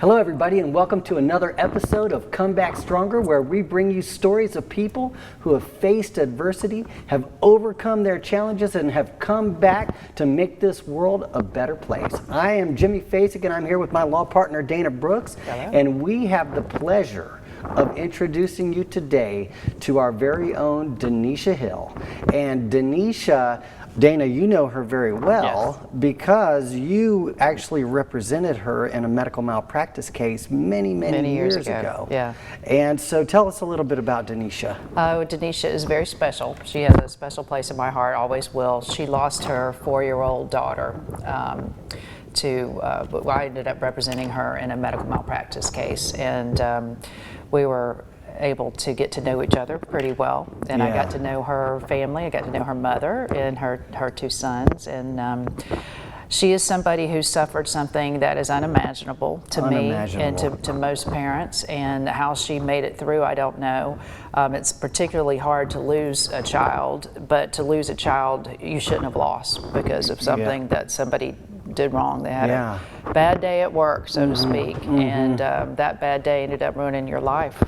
Hello everybody, and welcome to another episode of Come Back Stronger, where we bring you stories of people who have faced adversity, have overcome their challenges, and have come back to make this world a better place. I am Jimmy Fasig, and I'm here with my law partner Dana Brooks. Hello. And we have the pleasure of introducing you today to our very own Denisha Hill. And Denisha, Dana, you know her very well because you actually represented her in a medical malpractice case many years ago. Yeah. And so tell us a little bit about Denisha. Denisha is very special. She has a special place in my heart, always will. She lost her 4-year-old daughter I ended up representing her in a medical malpractice case. And we were able to get to know each other pretty well, and I got to know her family. I got to know her mother and her 2 sons, and she is somebody who suffered something that is unimaginable to me and to most parents, and how she made it through, I don't know. It's particularly hard to lose a child, but to lose a child you shouldn't have lost because of something that somebody did wrong. They had a bad day at work, so to speak, and that bad day ended up ruining your life.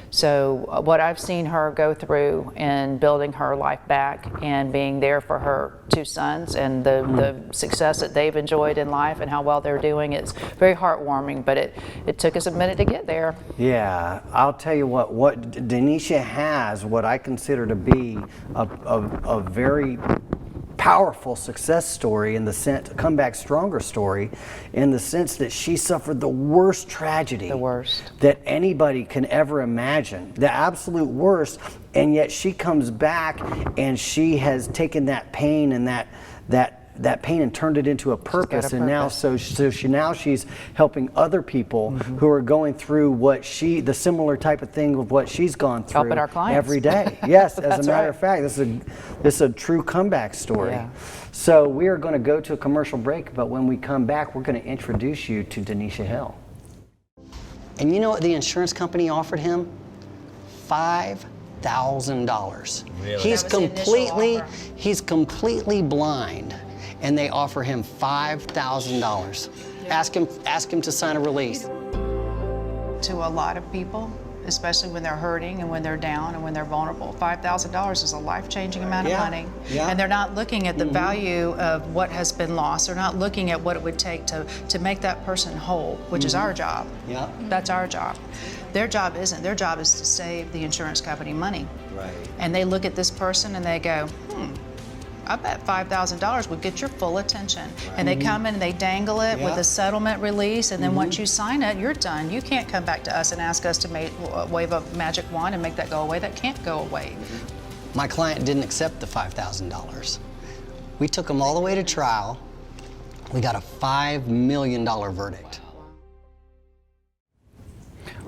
So what I've seen her go through in building her life back and being there for her 2 sons and the success that they've enjoyed in life and how well they're doing, it's very heartwarming, but it took us a minute to get there. Yeah, I'll tell you what Denisha has, what I consider to be a very powerful success story, in the sense, a comeback stronger story, in the sense that she suffered the worst tragedy, that anybody can ever imagine, the absolute worst, and yet she comes back and she has taken that pain and that pain and turned it into a purpose, and now she's helping other people who are going through the similar type of thing of what she's gone through. Helping our clients every day. Yes, as a matter of fact, this is a true comeback story. Yeah. So we are going to go to a commercial break, but when we come back, we're going to introduce you to Denisha Hill. And you know what the insurance company offered him? $5,000. Really? He's completely blind, and they offer him $5,000. Yeah. Ask him to sign a release. To a lot of people, especially when they're hurting and when they're down and when they're vulnerable, $5,000 is a life-changing amount of money. Yeah. And they're not looking at the value of what has been lost. They're not looking at what it would take to make that person whole, which is our job. Yeah. That's our job. Their job isn't. Their job is to save the insurance company money. Right. And they look at this person and they go, I bet $5,000 would get your full attention. Right. And they come in and they dangle it with a settlement release, and then once you sign it, you're done. You can't come back to us and ask us to wave a magic wand and make that go away. That can't go away. My client didn't accept the $5,000. We took him all the way to trial. We got a $5 million verdict.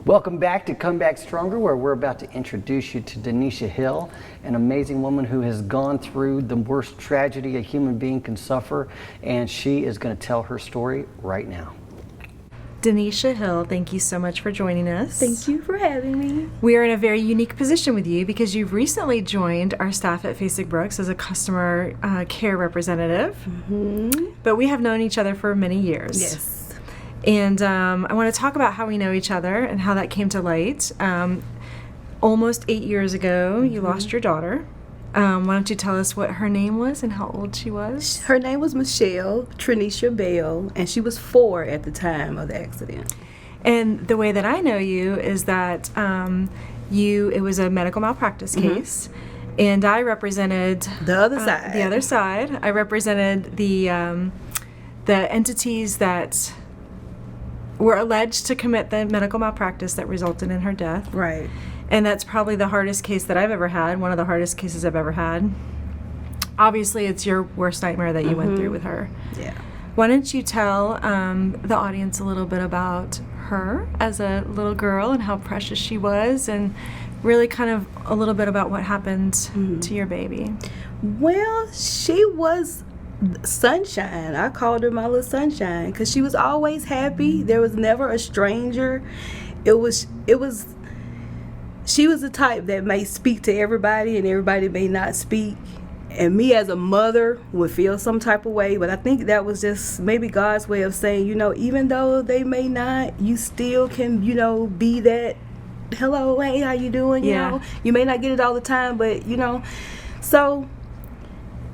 Welcome back to Come Back Stronger, where we're about to introduce you to Denisha Hill, an amazing woman who has gone through the worst tragedy a human being can suffer, and she is going to tell her story right now. Denisha Hill, thank you so much for joining us. Thank you for having me. We are in a very unique position with you because you've recently joined our staff at Fasig Brooks as a customer care representative, but we have known each other for many years. Yes. And I want to talk about how we know each other and how that came to light. Almost 8 years ago, you lost your daughter. Why don't you tell us what her name was and how old she was? Her name was Michelle Trenisha Bell, and she was 4 at the time of the accident. And the way that I know you is that it was a medical malpractice case, and I represented the other side. The other side. I represented the entities that were alleged to commit the medical malpractice that resulted in her death. Right. And that's probably the hardest case that I've ever had, one of the hardest cases I've ever had. Obviously, it's your worst nightmare that you went through with her. Yeah. Why don't you tell the audience a little bit about her as a little girl and how precious she was, and really kind of a little bit about what happened to your baby? Well, she was sunshine. I called her my little sunshine because she was always happy. There was never a stranger. She was the type that may speak to everybody and everybody may not speak, And me as a mother would feel some type of way, but I think that was just maybe God's way of saying, even though they may not, you still can, be that, hello, hey, how you doing? You may not get it all the time, but, so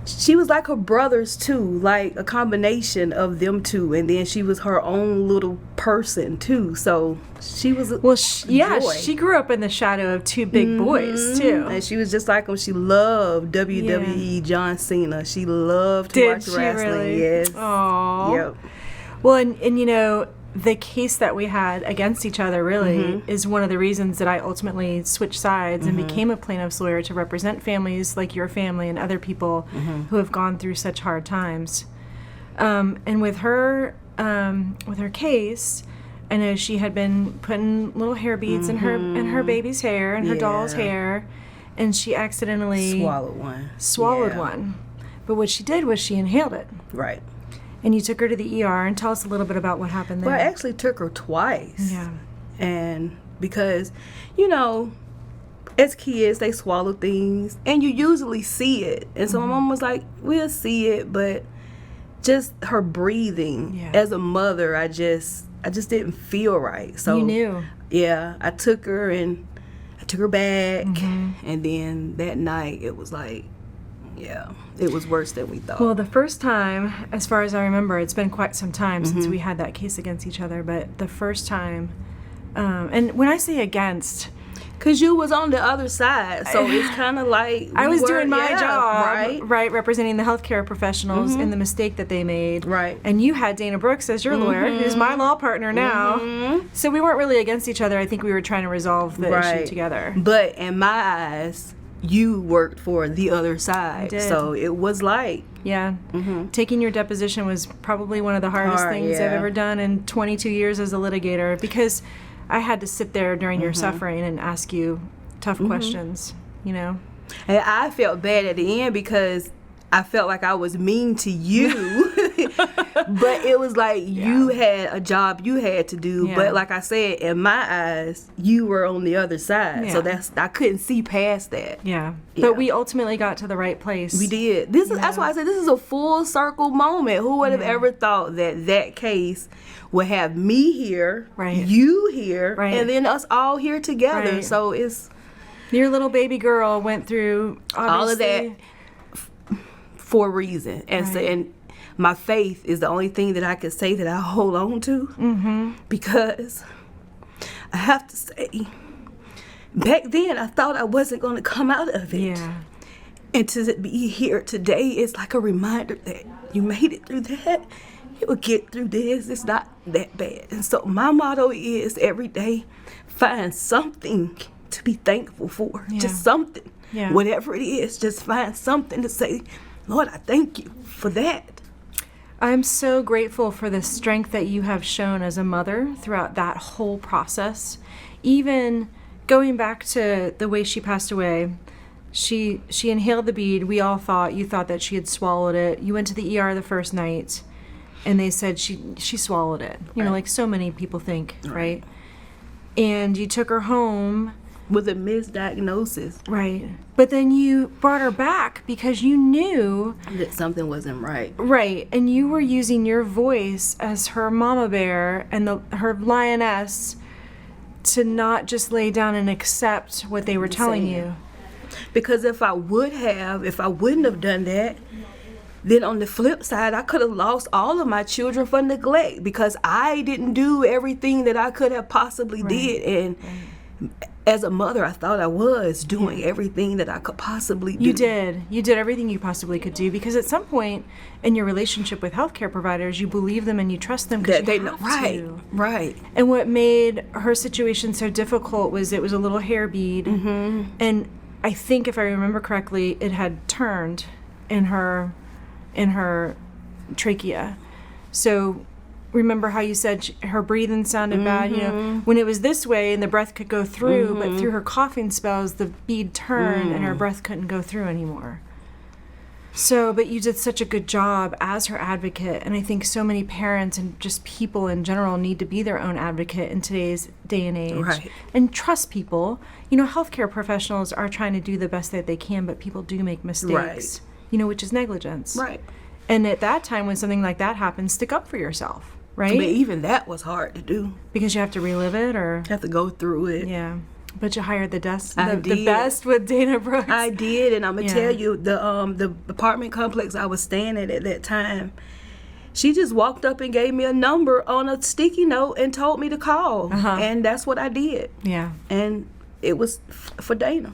she was like her brothers too, like a combination of them two, and then she was her own little person too. So she was joy. She grew up in the shadow of two big boys too, and she was just like them. She loved WWE John Cena. She loved to watch wrestling. Really? Yes. Aww. Yep. Well, and the case that we had against each other really is one of the reasons that I ultimately switched sides and became a plaintiff's lawyer to represent families like your family and other people who have gone through such hard times. And with her case, I know she had been putting little hair beads in her baby's hair and her doll's hair, and she accidentally swallowed one. But what she did was she inhaled it. Right. And you took her to the ER, and tell us a little bit about what happened there. Well, I actually took her twice. Yeah. And because, as kids, they swallow things, and you usually see it. And so my mom was like, we'll see it, but just her breathing, as a mother, I just didn't feel right. So you knew. Yeah, I took her, and I took her back, and then that night, it was like, it was worse than we thought. Well, the first time, as far as I remember, it's been quite some time since we had that case against each other, but the first time, and when I say against... Because you was on the other side, so it's kind of like... I was doing my job, right, representing the healthcare professionals in the mistake that they made. Right. And you had Dana Brooks as your lawyer, who's my law partner now. So we weren't really against each other. I think we were trying to resolve the issue together. But in my eyes... you worked for the other side. I did. So it was like... Yeah. Taking your deposition was probably one of the hardest things I've ever done in 22 years as a litigator, because I had to sit there during your suffering and ask you tough questions, And I felt bad at the end because I felt like I was mean to you. But it was like you had a job you had to do. Yeah. But like I said, in my eyes, you were on the other side. Yeah. So I couldn't see past that. Yeah. But we ultimately got to the right place. We did. That's why I said this is a full circle moment. Who would have ever thought that case would have me here, you here, and then us all here together. Right. So it's... Your little baby girl went through all of that for a reason. And so, and my faith is the only thing that I can say that I hold on to. Because I have to say, back then I thought I wasn't going to come out of it. Yeah. And to be here today is like a reminder that you made it through that. You will get through this. It's not that bad. And so my motto is every day, find something to be thankful for. Just something. Yeah. Whatever it is, just find something to say, Lord, I thank you for that. I'm so grateful for the strength that you have shown as a mother throughout that whole process. Even going back to the way she passed away, she inhaled the bead. You thought that she had swallowed it. You went to the ER the first night, and they said she swallowed it. Like so many people think, right? And you took her home. With a misdiagnosis. Right. But then you brought her back because you knew that something wasn't right. Right. And you were using your voice as her mama bear and her lioness to not just lay down and accept what they were telling you. Because if I wouldn't have done that, then on the flip side, I could have lost all of my children for neglect because I didn't do everything that I could have possibly did. And as a mother, I thought I was doing everything that I could possibly do. You did. You did everything you possibly could do because at some point in your relationship with healthcare providers, you believe them and you trust them because they know. Right. And what made her situation so difficult was it was a little hair bead, and I think if I remember correctly, it had turned in her trachea. So remember how you said her breathing sounded bad? When it was this way and the breath could go through, but through her coughing spells, the bead turned and her breath couldn't go through anymore. So, but you did such a good job as her advocate, and I think so many parents and just people in general need to be their own advocate in today's day and age. And trust people. Healthcare professionals are trying to do the best that they can, but people do make mistakes. which is negligence. Right. And at that time, when something like that happens, stick up for yourself, right? But even that was hard to do. Because you have to relive it, or Have to go through it. yeah. But you hired the did. best with Dana Brooks. I did, and I'm gonna tell you, the apartment complex I was staying at that time, she just walked up and gave me a number on a sticky note and told me to call, and that's what I did. Yeah. And it was for Dana.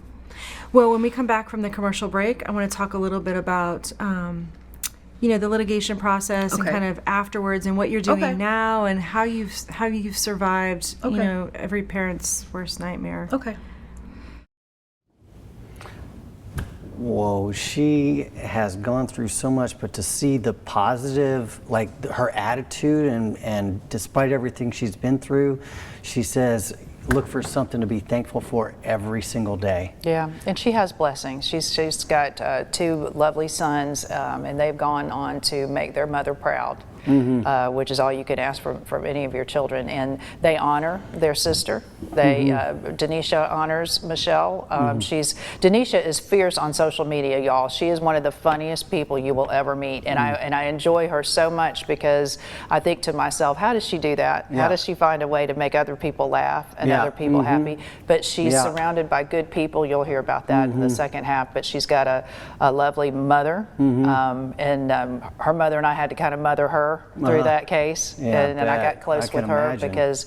Well, when we come back from the commercial break, I want to talk a little bit about, the litigation process and Okay. kind of afterwards, and what you're doing Okay. now, and how you've survived, Okay. every parent's worst nightmare. Okay. Whoa, she has gone through so much, but to see the positive, like her attitude, and despite everything she's been through, she says, look for something to be thankful for every single day. Yeah, and she has blessings. She's got 2 lovely sons, and they've gone on to make their mother proud, which is all you could ask from any of your children. And they honor their sister. They Denisha honors Michelle. Denisha is fierce on social media, y'all. She is one of the funniest people you will ever meet, and I enjoy her so much, because I think to myself, how does she do that? Yeah. How does she find a way to make other people laugh and other people happy? But she's surrounded by good people. You'll hear about that in the second half. But she's got a lovely mother, and her mother and I had to kind of mother her through that case, Yeah, and I got close with her imagine. because,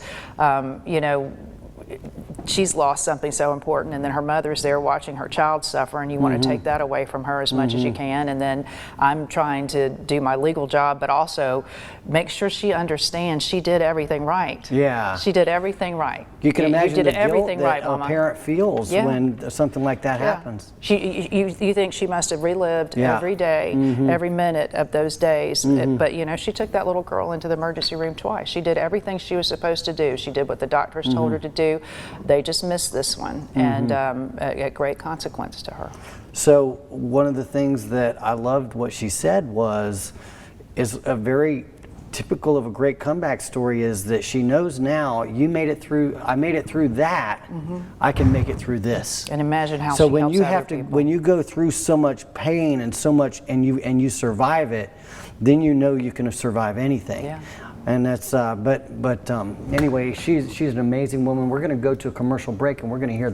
she's lost something so important, and then her mother's there watching her child suffer, and you want to take that away from her as much as you can. And then I'm trying to do my legal job, but also make sure she understands she did everything right. Yeah. She did everything right. You can imagine you did the everything guilt right, that a Mama. parent feels when something like that happens. You think she must have relived Yeah. every day, every minute of those days. But she took that little girl into the emergency room twice. She did everything she was supposed to do. She did what the doctors told her to do. They just missed this one, and at great consequence to her. So one of the things that I loved what she said is a very typical of a great comeback story, is that she knows now, you made it through, I made it through that, I can make it through this. And imagine how So she when helps you other have to, people. when you go through so much pain and so much, and you survive it, then you know you can survive anything. Yeah. And that's, anyway, she's an amazing woman. We're going to go to a commercial break, and we're going to hear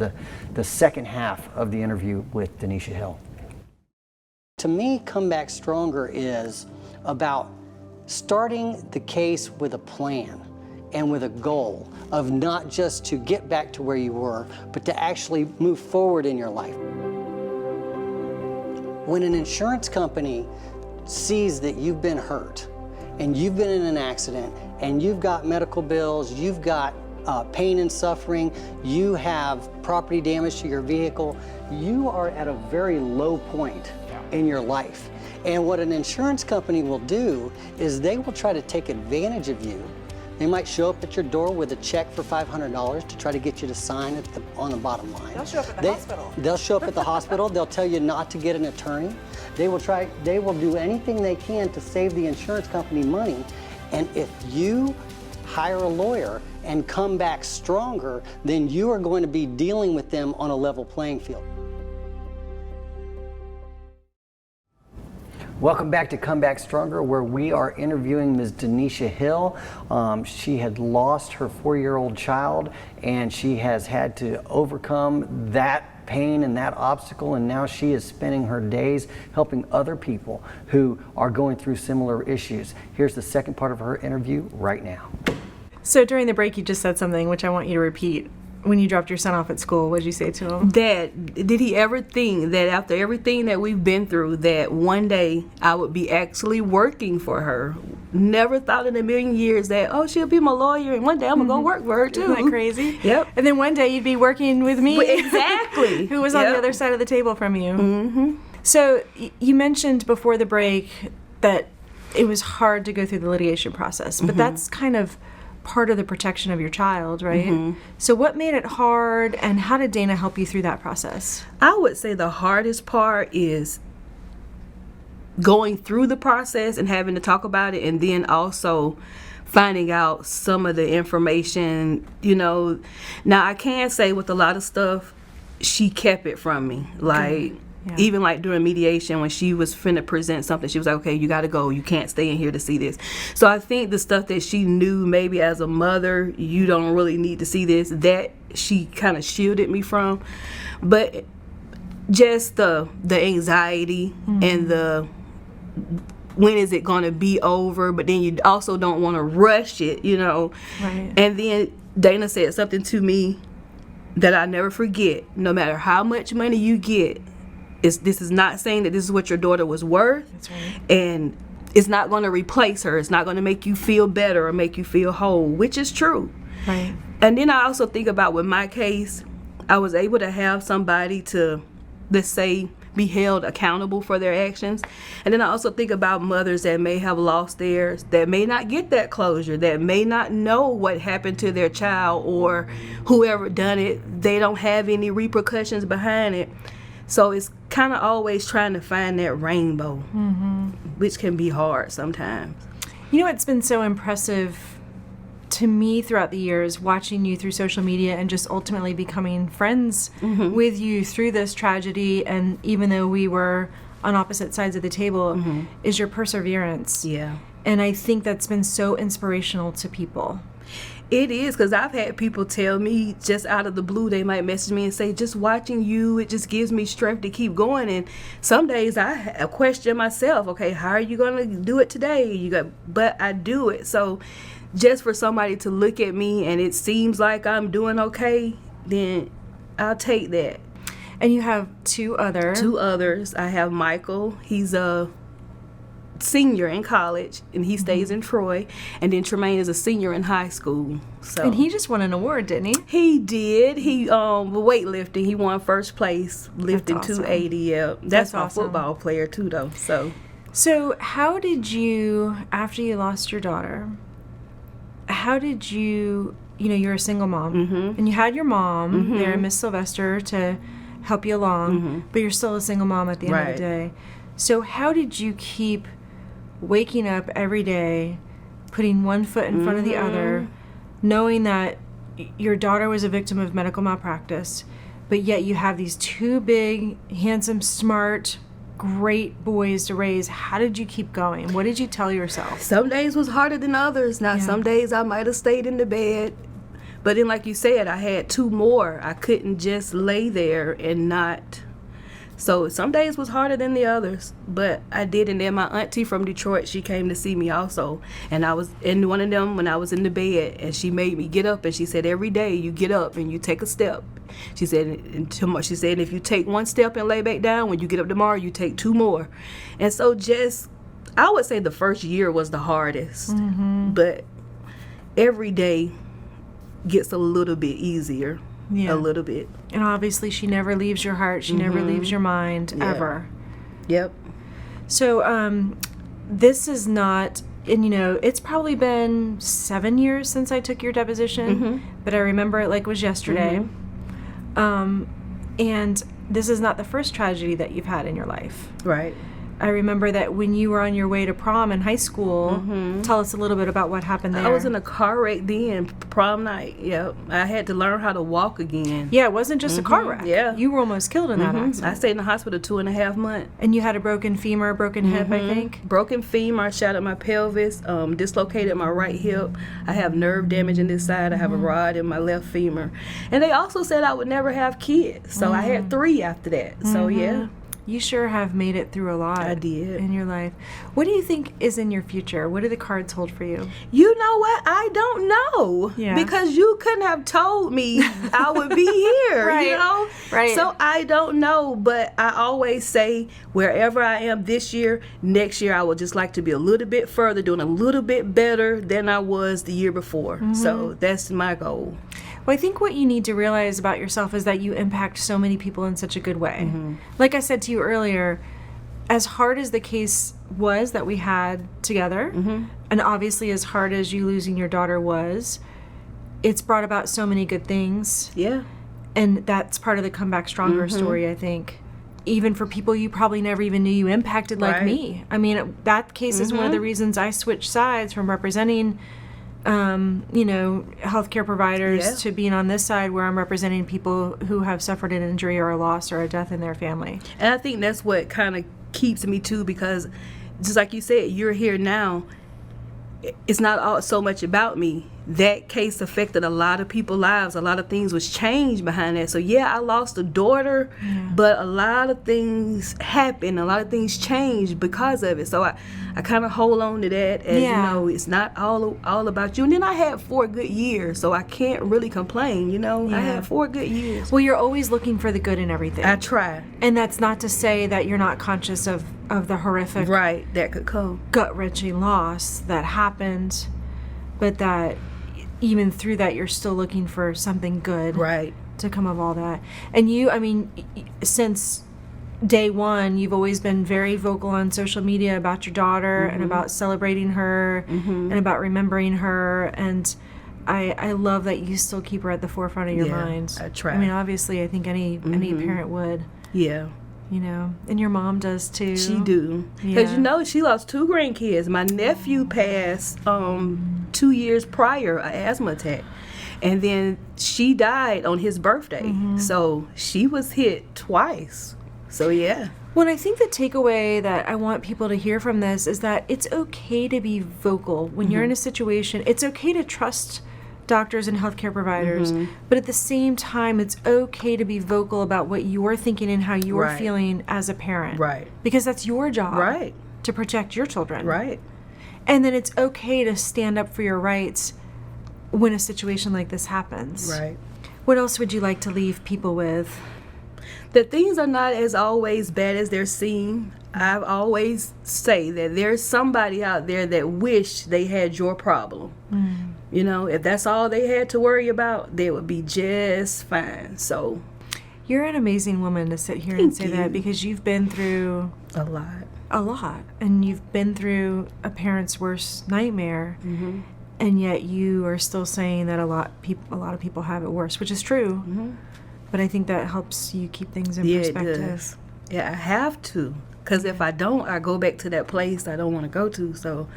the second half of the interview with Denisha Hill. To me, Come Back Stronger is about starting the case with a plan and with a goal of not just to get back to where you were, but to actually move forward in your life. When an insurance company sees that you've been hurt, and you've been in an accident, and you've got medical bills, you've got pain and suffering, you have property damage to your vehicle, you are at a very low point in your life. And what an insurance company will do is they will try to take advantage of you. They might show up at your door with a check for $500 to try to get you to sign on the bottom line. They'll show up at the hospital. They'll show up at the hospital. They'll tell you not to get an attorney. They will do anything they can to save the insurance company money. And if you hire a lawyer and come back stronger, then you are going to be dealing with them on a level playing field. Welcome back to Come Back Stronger, where we are interviewing Ms. Denisha Hill. She had lost her 4-year-old child, and she has had to overcome that pain and that obstacle, and now she is spending her days helping other people who are going through similar issues. Here's the second part of her interview right now. So during the break, you just said something which I want you to repeat. When you dropped your son off at school, what did you say to him? Dad, did he ever think that after everything that we've been through, that one day I would be actually working for her? Never thought in a million years that, oh, she'll be my lawyer, and one day I'm going to go work for her, too. Isn't that crazy? Yep. And then one day you'd be working with me. Exactly. Who was on the other side of the table from you. So you mentioned before the break that it was hard to go through the litigation process, but that's kind of part of the protection of your child, right? So what made it hard, and how did Dana help you through that process? I would say the hardest part is going through the process and having to talk about it, and then also finding out some of the information, Now, I can say with a lot of stuff, she kept it from me. Like, Yeah. Even like during mediation, when she was finna present something, she was like, okay, you got to go. You can't stay in here to see this. So I think the stuff that she knew maybe as a mother, you don't really need to see this, that she kind of shielded me from. But just the anxiety and the when is it going to be over, but then you also don't want to rush it, you know. Right. And then Dana said something to me that I never forget. No matter how much money you get, this is not saying that this is what your daughter was worth. That's right. And it's not going to replace her. It's not going to make you feel better or make you feel whole, which is true. Right. And then I also think about with my case, I was able to have somebody to, let's say, be held accountable for their actions. And then I also think about mothers that may have lost theirs, that may not get that closure, that may not know what happened to their child, or whoever done it, they don't have any repercussions behind it. So it's kind of always trying to find that rainbow, which can be hard sometimes. You know, it's been so impressive to me throughout the years, watching you through social media and just ultimately becoming friends with you through this tragedy. And even though we were on opposite sides of the table, is your perseverance. Yeah. And I think that's been so inspirational to people. It is, because I've had people tell me just out of the blue, they might message me and say, just watching you, it just gives me strength to keep going. And some days I question myself, okay, how are you going to do it today? But I do it. So just for somebody to look at me and it seems like I'm doing okay, then I'll take that. And you have two others. I have Michael. He's a senior in college and he stays in Troy, and then Tremaine is a senior in high school. So And he just won an award, didn't he? he did. He weightlifting. He won first place lifting That's awesome. 280. Yeah, that's my awesome. football player too, though. So how did you, after you lost your daughter, how did you, you're a single mom, and you had your mom there, Miss Sylvester, to help you along, but you're still a single mom at the end of the day. So how did you keep waking up every day, putting one foot in front of the other, knowing that your daughter was a victim of medical malpractice, but yet you have these two big, handsome, smart, great boys to raise? How did you keep going? What did you tell yourself? Some days was harder than others. Now, some days I might have stayed in the bed, but then, like you said, I had two more. I couldn't just lay there and not. So some days was harder than the others, but I did. And then my auntie from Detroit, she came to see me also, and I was in one of them when I was in the bed, and she made me get up, and she said, every day you get up and you take a step. She said, if you take one step and lay back down, when you get up tomorrow, you take two more. And so I would say the first year was the hardest, but every day gets a little bit easier. A little bit. And obviously she never leaves your heart. She never leaves your mind, ever. Yep. So this is not, and it's probably been 7 years since I took your deposition, but I remember it like it was yesterday. And this is not the first tragedy that you've had in your life. Right. I remember that when you were on your way to prom in high school, tell us a little bit about what happened there. I was in a car wreck then, prom night. Yep. I had to learn how to walk again. Yeah, it wasn't just a car wreck. Yeah. You were almost killed in that accident. I stayed in the hospital 2.5 months. And you had a broken femur, broken hip, I think? Broken femur, I shattered my pelvis, dislocated my right hip. I have nerve damage in this side. I have a rod in my left femur. And they also said I would never have kids. So I had 3 after that. So, yeah. You sure have made it through a lot. I did. In your life. What do you think is in your future? What do the cards hold for you? You know what? I don't know. Yeah. Because you couldn't have told me I would be here, Right. Right. So I don't know, but I always say wherever I am this year, next year I would just like to be a little bit further, doing a little bit better than I was the year before. So that's my goal. Well, I think what you need to realize about yourself is that you impact so many people in such a good way. Like I said to you earlier, as hard as the case was that we had together, and obviously as hard as you losing your daughter was, it's brought about so many good things. Yeah. And that's part of the Comeback Stronger story, I think. Even for people you probably never even knew you impacted, like me. I mean, that case is one of the reasons I switched sides from representing healthcare providers Yeah. to being on this side where I'm representing people who have suffered an injury or a loss or a death in their family. And I think that's what kind of keeps me too, because just like you said, you're here now. It's not all so much about me. That case affected a lot of people's lives. A lot of things was changed behind that. So yeah, I lost a daughter, but a lot of things happened. A lot of things changed because of it. So I kind of hold on to that as, it's not all about you. And then I had 4 good years, so I can't really complain, I had 4 good years. Well, you're always looking for the good in everything. I try. And that's not to say that you're not conscious of the horrific, Right, that could come. gut-wrenching loss that happened, but that even through that, you're still looking for something good Right. to come of all that. And you, since day one, you've always been very vocal on social media about your daughter and about celebrating her and about remembering her. And I love that you still keep her at the forefront of your mind. I try. Obviously, I think any parent would. Yeah. And your mom does too. She do. Because, she lost 2 grandkids. My nephew passed 2 years prior, an asthma attack. And then she died on his birthday. So she was hit twice. So, yeah. Well, I think the takeaway that I want people to hear from this is that it's okay to be vocal when you're in a situation. It's okay to trust doctors and healthcare providers, but at the same time, it's okay to be vocal about what you're thinking and how you're feeling as a parent. Right. Because that's your job. Right. To protect your children. Right. And then it's okay to stand up for your rights when a situation like this happens. Right. What else would you like to leave people with? That things are not as always bad as they're seen. I've always say that there's somebody out there that wish they had your problem. If that's all they had to worry about, they would be just fine. So you're an amazing woman to sit here and say that, because you've been through a lot, and you've been through a parent's worst nightmare, and yet you are still saying that a lot of people have it worse, which is true. But I think that helps you keep things in perspective. It does. Yeah, I have to, because if I don't, I go back to that place I don't want to go to. So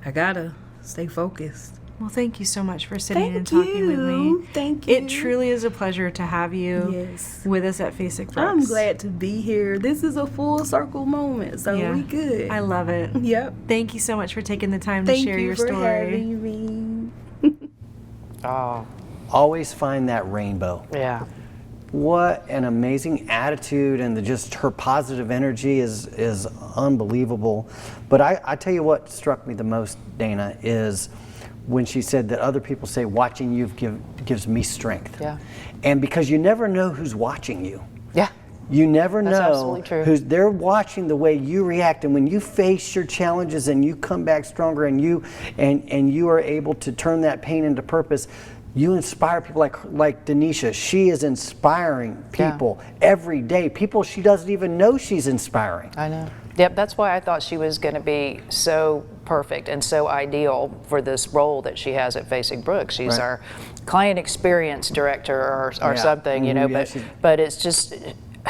I gotta stay focused. Well, thank you so much for sitting and talking with me. Thank you. It truly is a pleasure to have you with us at Fasig Brooks. I'm glad to be here. This is a full circle moment, so we good. I love it. Yep. Thank you so much for taking the time to share your story. Thank you for having me. Oh, Always find that rainbow. yeah. What an amazing attitude, and just her positive energy is unbelievable. But I tell you what struck me the most, Dana, is when she said that other people say watching you gives me strength. Yeah. And because you never know who's watching you. Yeah. You never That's know absolutely true. they're watching the way you react, and when you face your challenges and you come back stronger, and you are able to turn that pain into purpose. You inspire people like Denisha. She is inspiring people every day. People she doesn't even know she's inspiring. I know. Yep, that's why I thought she was going to be so perfect and so ideal for this role that she has at Fasig Brooks. She's our client experience director or something, but it's just,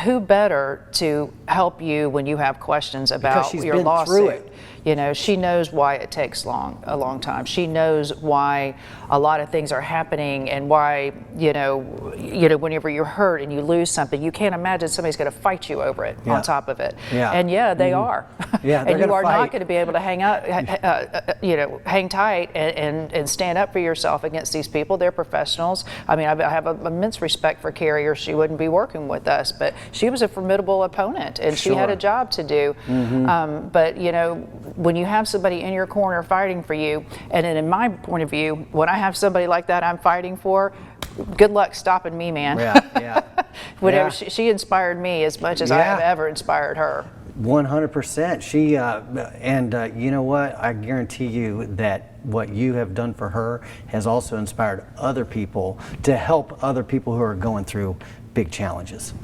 who better to help you when you have questions about she's your been lawsuit? through it. She knows why it takes a long time. She knows why a lot of things are happening, and why, whenever you're hurt and you lose something, you can't imagine somebody's going to fight you over it on top of it. Yeah. And they are. Yeah, and you are fight. not going to be able to hang tight and stand up for yourself against these people. They're professionals. I have immense respect for Carrie, or she wouldn't be working with us, but she was a formidable opponent, and she had a job to do. But when you have somebody in your corner fighting for you, and then in my point of view, when I have somebody like that I'm fighting for, good luck stopping me, man. Yeah. She inspired me as much as I have ever inspired her. 100%. She and you know what? I guarantee you that what you have done for her has also inspired other people to help other people who are going through big challenges.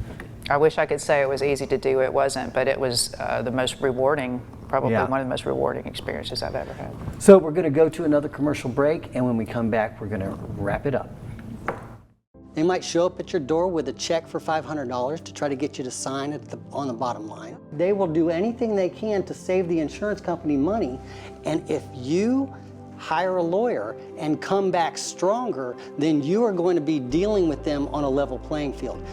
I wish I could say it was easy to do. It wasn't, but it was the most rewarding, probably one of the most rewarding experiences I've ever had. So we're going to go to another commercial break, and when we come back, we're going to wrap it up. They might show up at your door with a check for $500 to try to get you to sign on the bottom line. They will do anything they can to save the insurance company money, and if you hire a lawyer, and come back stronger, then you are going to be dealing with them on a level playing field.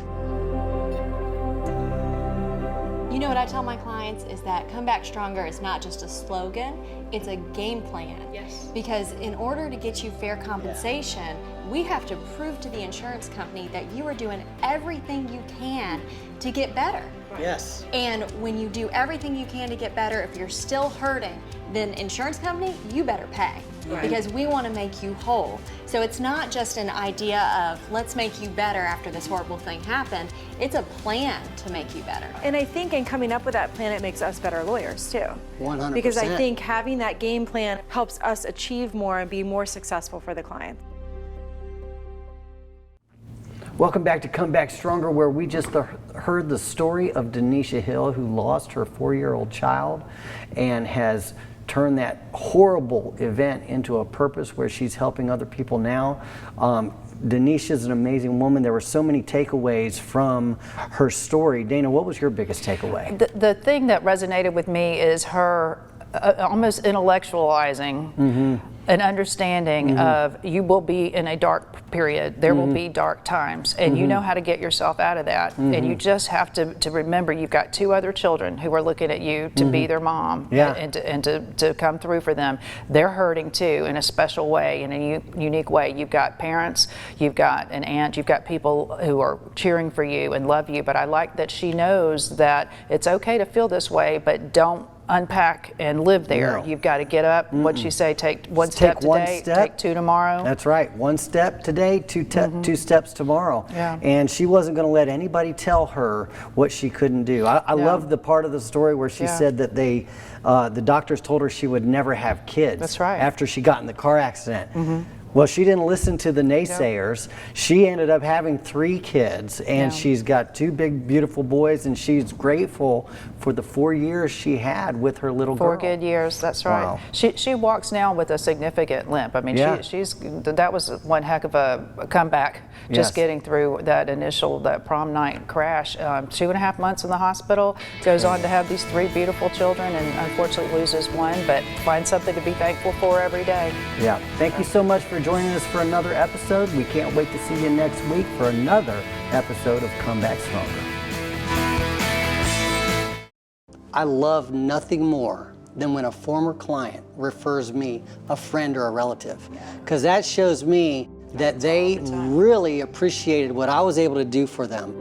You know what I tell my clients is that come back stronger is not just a slogan, it's a game plan. Yes. Because in order to get you fair compensation, we have to prove to the insurance company that you are doing everything you can to get better. Yes. And when you do everything you can to get better, if you're still hurting, then insurance company, you better pay. Right. Because we want to make you whole. So it's not just an idea of let's make you better after this horrible thing happened. It's a plan to make you better. And I think in coming up with that plan, it makes us better lawyers too. 100%. Because I think having that game plan helps us achieve more and be more successful for the client. Welcome back to Come Back Stronger, where we just heard the story of Denisha Hill, who lost her 4-year-old child and has turned that horrible event into a purpose where she's helping other people now. Denisha's an amazing woman. There were so many takeaways from her story. Dana, what was your biggest takeaway? The thing that resonated with me is her almost intellectualizing an understanding of you will be in a dark period. There will be dark times, and you know how to get yourself out of that. And you just have to remember you've got 2 other children who are looking at you to be their mom and to come through for them. They're hurting too in a special way, in a unique way. You've got parents, you've got an aunt, you've got people who are cheering for you and love you. But I like that she knows that it's okay to feel this way, but don't unpack and live there. No. You've got to get up. What she say, take one step today, take 2 tomorrow. That's right. 1 step today, 2 steps tomorrow. Yeah. And she wasn't going to let anybody tell her what she couldn't do. I love the part of the story where she said that the doctors told her she would never have kids. That's right. After she got in the car accident. Well, she didn't listen to the naysayers. She ended up having 3 kids, and she's got 2 big, beautiful boys, and she's grateful for the 4 years she had with her little girl. 4 good years, that's right. Wow. She walks now with a significant limp. I mean, that was one heck of a comeback, just getting through that prom night crash. 2.5 months in the hospital, goes on to have these 3 beautiful children, and unfortunately loses 1, but finds something to be thankful for every day. Yeah. Thank you so much for joining us for another episode. We can't wait to see you next week for another episode of Come Back Stronger. I love nothing more than when a former client refers me a friend or a relative, because that shows me that they really appreciated what I was able to do for them.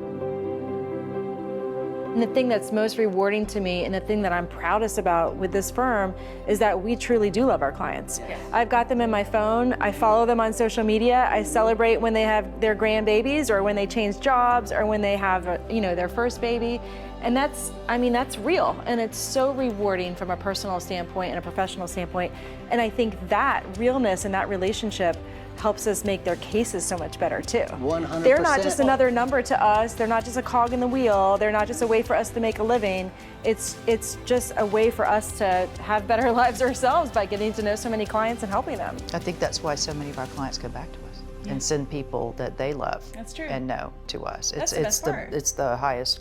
And the thing that's most rewarding to me and the thing that I'm proudest about with this firm is that we truly do love our clients. Yes. I've got them in my phone, I follow them on social media, I celebrate when they have their grandbabies or when they change jobs or when they have their first baby. And that's real, and it's so rewarding from a personal standpoint and a professional standpoint. And I think that realness and that relationship helps us make their cases so much better too. 100%. They're not just another number to us, they're not just a cog in the wheel, they're not just a way for us to make a living. It's just a way for us to have better lives ourselves by getting to know so many clients and helping them. I think that's why so many of our clients come back to us and send people that they love That's true. and know to us. That's the best part. It's the highest